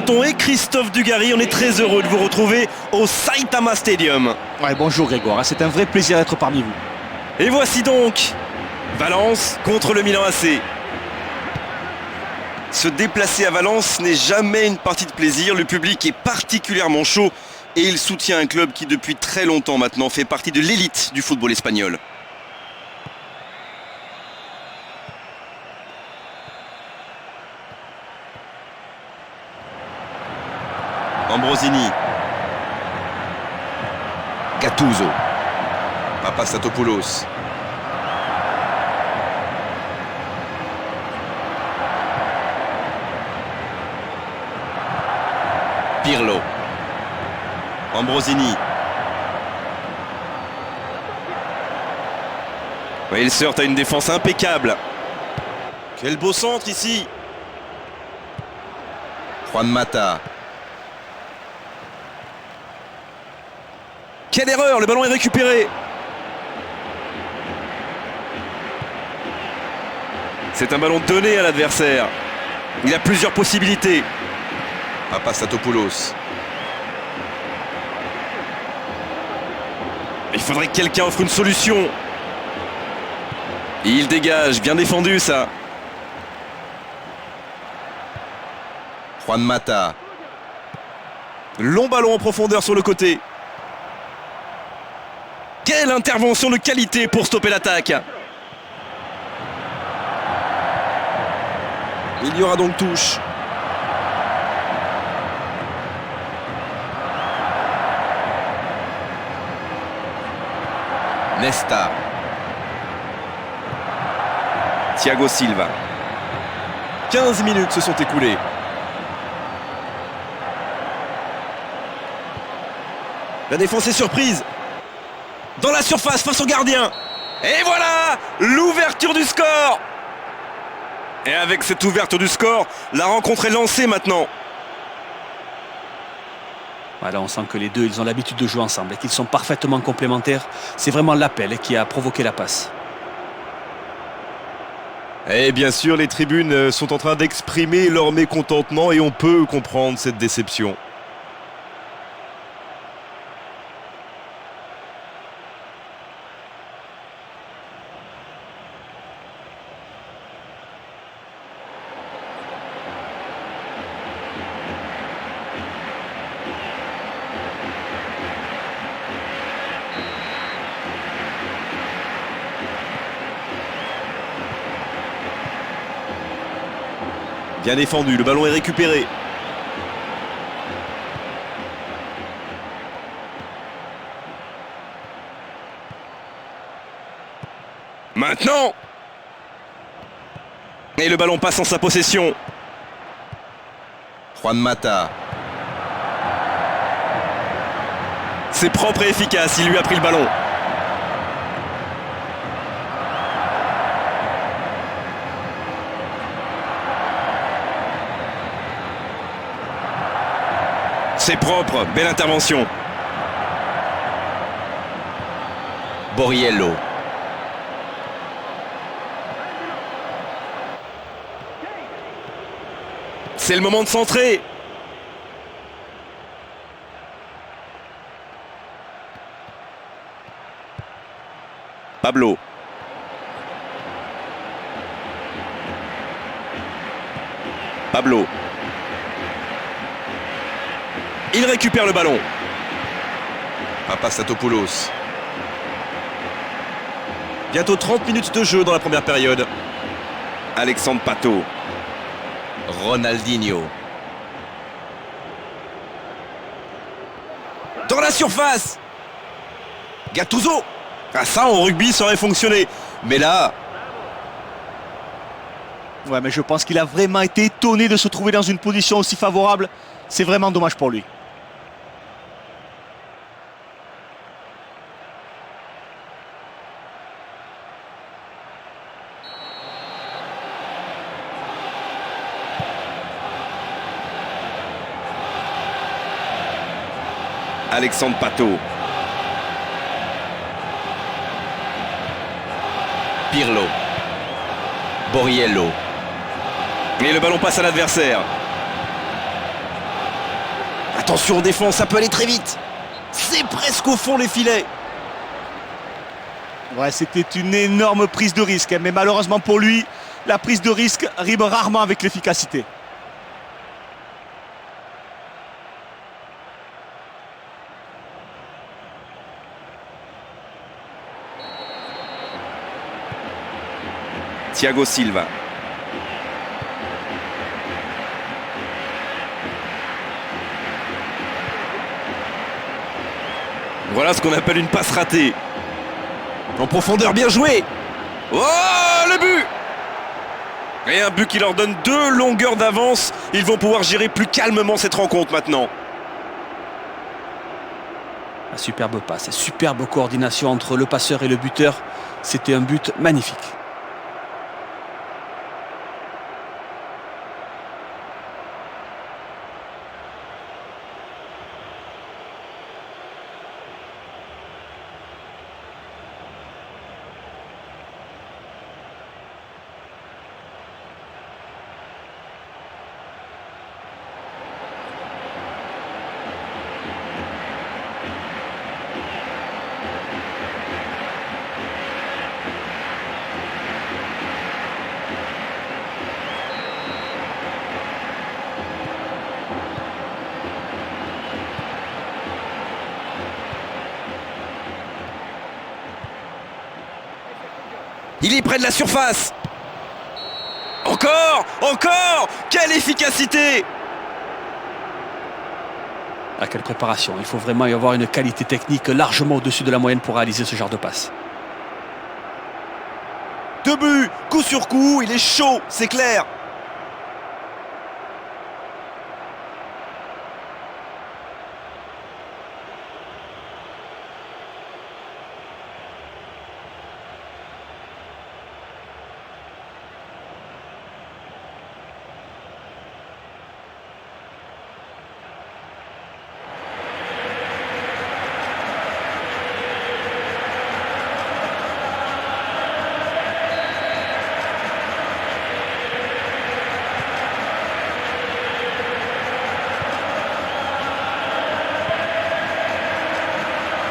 Breton et Christophe Dugarry. On est très heureux de vous retrouver au Saitama Stadium. Ouais, bonjour Grégoire, c'est un vrai plaisir d'être parmi vous. Et voici donc Valence contre le Milan AC. Se déplacer à Valence n'est jamais une partie de plaisir. Le public est particulièrement chaud et il soutient un club qui depuis très longtemps maintenant fait partie de l'élite du football espagnol. Ambrosini. Gattuso. Papastatopoulos. Pirlo. Ambrosini. Il se heurte à une défense impeccable. Quel beau centre ici. Juan Mata. Quelle erreur, le ballon est récupéré. C'est un ballon donné à l'adversaire. Il a plusieurs possibilités. Papastatopoulos. Il faudrait que quelqu'un offre une solution. Il dégage, bien défendu ça. Juan Mata. Long ballon en profondeur sur le côté. Quelle intervention de qualité pour stopper l'attaque. Il y aura donc touche. Nesta. Thiago Silva. 15 minutes se sont écoulées. La défense est surprise. Dans la surface face au gardien. Et voilà l'ouverture du score. Et avec cette ouverture du score, la rencontre est lancée maintenant. Voilà, on sent que les deux, ils ont l'habitude de jouer ensemble et qu'ils sont parfaitement complémentaires. C'est vraiment l'appel qui a provoqué la passe. Et bien sûr, les tribunes sont en train d'exprimer leur mécontentement et on peut comprendre cette déception. Bien défendu, le ballon est récupéré. Maintenant. Et le ballon passe en sa possession. Juan Mata. C'est propre et efficace, il lui a pris le ballon. C'est propre, belle intervention. Borriello. C'est le moment de centrer. Pablo. Pablo. Il récupère le ballon. Papastatopoulos. Bientôt 30 minutes de jeu dans la première période. Alexandre Pato. Ronaldinho. Dans la surface. Gattuso. Ah, ça en rugby ça aurait fonctionné. Mais là... Ouais, mais je pense qu'il a vraiment été étonné de se trouver dans une position aussi favorable. C'est vraiment dommage pour lui. Alexandre Pato. Pirlo. Borriello. Et le ballon passe à l'adversaire. Attention aux défenses, ça peut aller très vite. C'est presque au fond les filets. Ouais, c'était une énorme prise de risque, hein, mais malheureusement pour lui, la prise de risque rime rarement avec l'efficacité. Thiago Silva. Voilà ce qu'on appelle une passe ratée. En profondeur, bien joué. Oh, le but! Et un but qui leur donne 2 longueurs d'avance. Ils vont pouvoir gérer plus calmement cette rencontre maintenant. La superbe passe, superbe coordination entre le passeur et le buteur. C'était un but magnifique. Il est près de la surface. Encore, encore. Quelle efficacité! Ah, quelle préparation. Il faut vraiment y avoir une qualité technique largement au-dessus de la moyenne pour réaliser ce genre de passe. 2 buts, coup sur coup, il est chaud, c'est clair.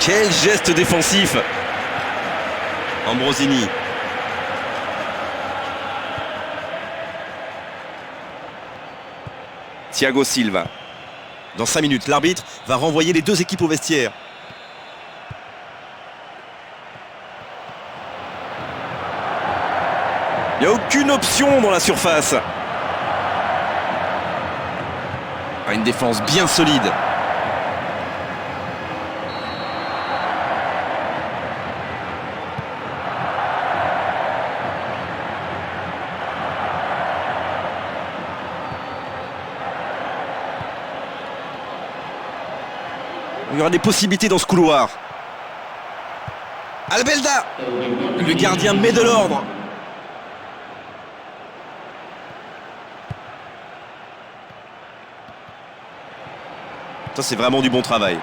Quel geste défensif! Ambrosini. Thiago Silva. Dans 5 minutes, l'arbitre va renvoyer les 2 équipes au vestiaire. Il n'y a aucune option dans la surface. Une défense bien solide. Il y aura des possibilités dans ce couloir. Albelda. Le gardien met de l'ordre. Ça, c'est vraiment du bon travail.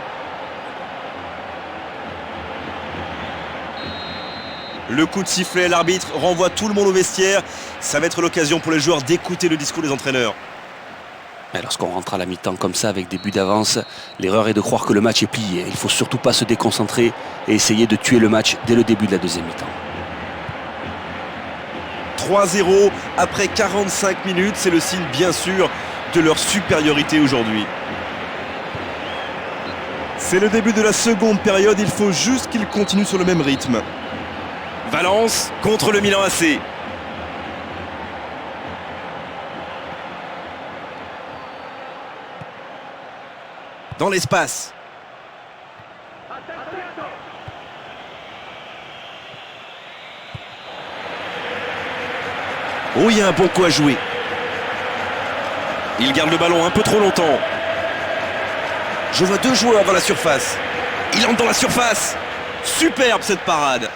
Le coup de sifflet, l'arbitre renvoie tout le monde au vestiaire. Ça va être l'occasion pour les joueurs d'écouter le discours des entraîneurs. Et lorsqu'on rentre à la mi-temps comme ça avec des buts d'avance, l'erreur est de croire que le match est plié. Il ne faut surtout pas se déconcentrer et essayer de tuer le match dès le début de la deuxième mi-temps. 3-0 après 45 minutes, c'est le signe bien sûr de leur supériorité aujourd'hui. C'est le début de la seconde période, il faut juste qu'ils continuent sur le même rythme. Valence contre le Milan AC. Dans l'espace. Oh, il y a un bon coup à jouer. Il garde le ballon un peu trop longtemps. Je vois 2 joueurs dans la surface. Il entre dans la surface. Superbe cette parade.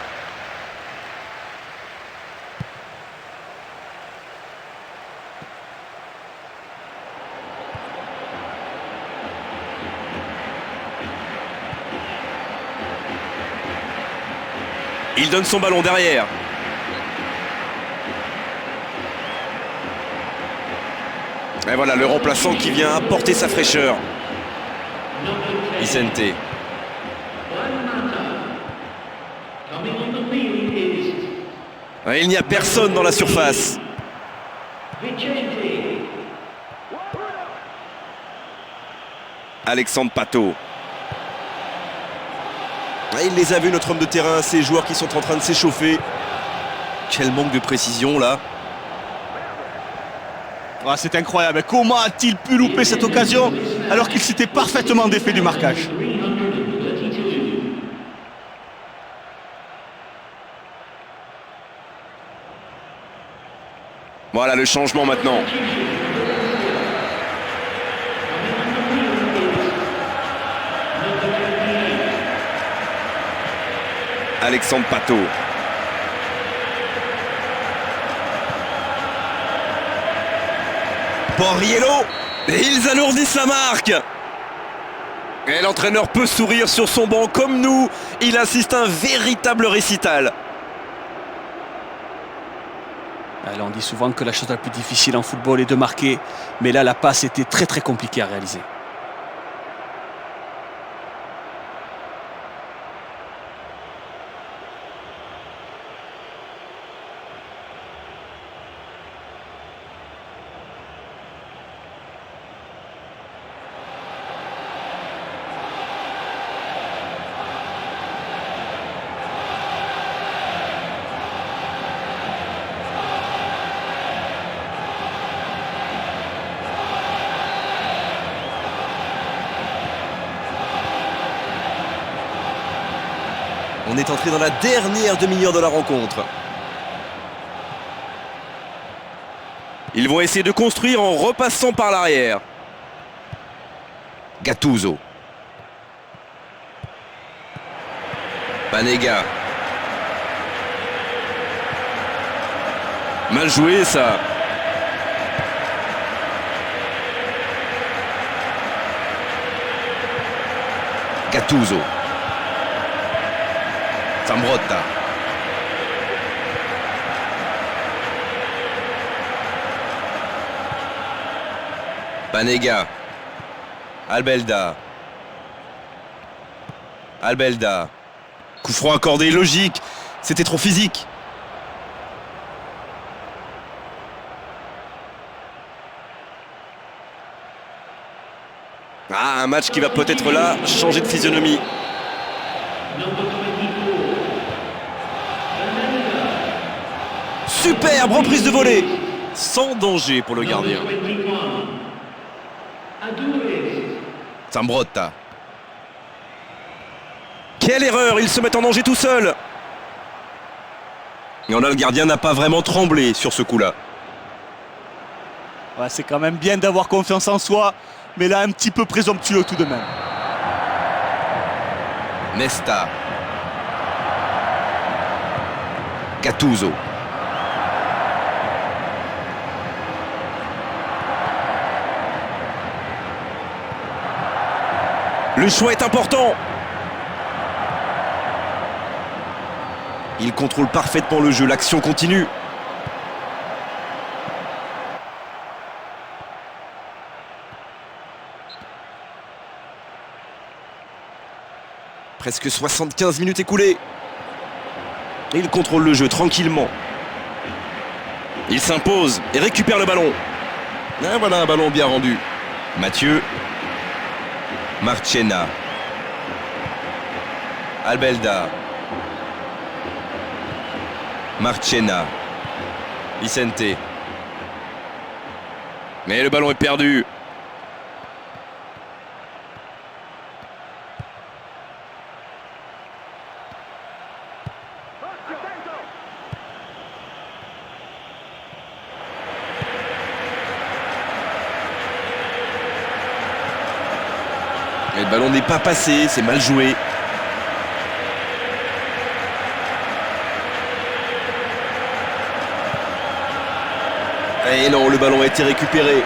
Il donne son ballon derrière. Et voilà le remplaçant qui vient apporter sa fraîcheur. Vicente. Il n'y a personne dans la surface. Alexandre Pato. Il les a vus, notre homme de terrain, ces joueurs qui sont en train de s'échauffer. Quel manque de précision là. Ah, c'est incroyable. Comment a-t-il pu louper cette occasion alors qu'il s'était parfaitement défait du marquage? Voilà le changement maintenant. Alexandre Pato. Borriello. Et ils alourdissent la marque. Et l'entraîneur peut sourire sur son banc comme nous. Il assiste à un véritable récital. Alors, on dit souvent que la chose la plus difficile en football est de marquer. Mais là, la passe était très très compliquée à réaliser. On est entré dans la dernière demi-heure de la rencontre. Ils vont essayer de construire en repassant par l'arrière. Gattuso. Banega. Mal joué ça. Gattuso. Zambrotta. Banega. Albelda. Albelda. Coup franc accordé, logique. C'était trop physique. Ah, un match qui va peut-être là changer de physionomie. Superbe reprise de volée. Sans danger pour le gardien. Zambrotta. Quelle erreur, il se met en danger tout seul. Et là, le gardien n'a pas vraiment tremblé sur ce coup-là. Ouais, c'est quand même bien d'avoir confiance en soi, mais là un petit peu présomptueux tout de même. Nesta. Gattuso. Le choix est important. Il contrôle parfaitement le jeu, l'action continue. Presque 75 minutes écoulées. Et il contrôle le jeu tranquillement. Il s'impose et récupère le ballon. Et voilà un ballon bien rendu. Mathieu. Marchena. Albelda. Marchena. Vicente. Mais le ballon est perdu. Mais le ballon n'est pas passé, c'est mal joué. Et non, le ballon a été récupéré.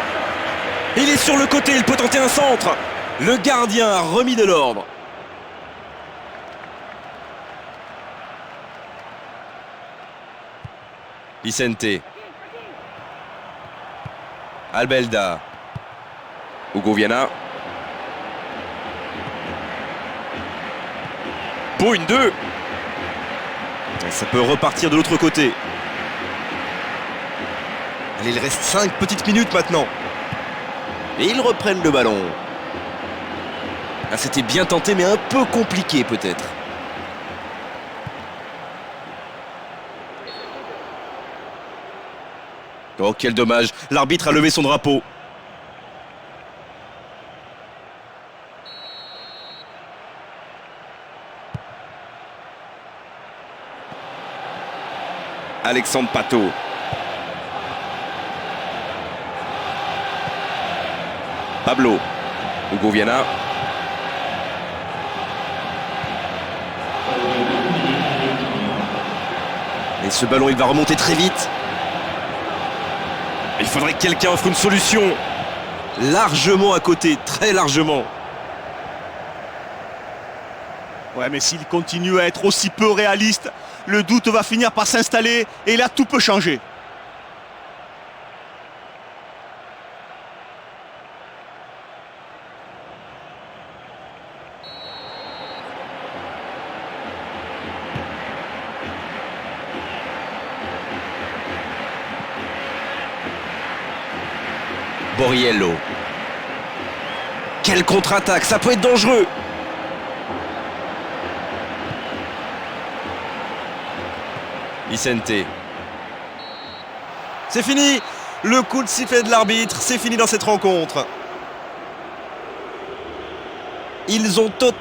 Il est sur le côté, il peut tenter un centre. Le gardien a remis de l'ordre. Vicente. Albelda. Hugo Viana. nouveau une 2. Et ça peut repartir de l'autre côté. Allez, il reste 5 petites minutes maintenant. Et ils reprennent le ballon. Ah, c'était bien tenté, mais un peu compliqué peut-être. Oh, quel dommage. L'arbitre a levé son drapeau. Alexandre Pato. Pablo. Hugo Viana. Et ce ballon, il va remonter très vite. Il faudrait que quelqu'un offre une solution. Largement à côté, très largement. Ouais, mais s'il continue à être aussi peu réaliste, le doute va finir par s'installer et là tout peut changer. Borriello. Quelle contre-attaque, ça peut être dangereux. Vicente. C'est fini. Le coup de sifflet de l'arbitre, c'est fini dans cette rencontre. Ils ont totalement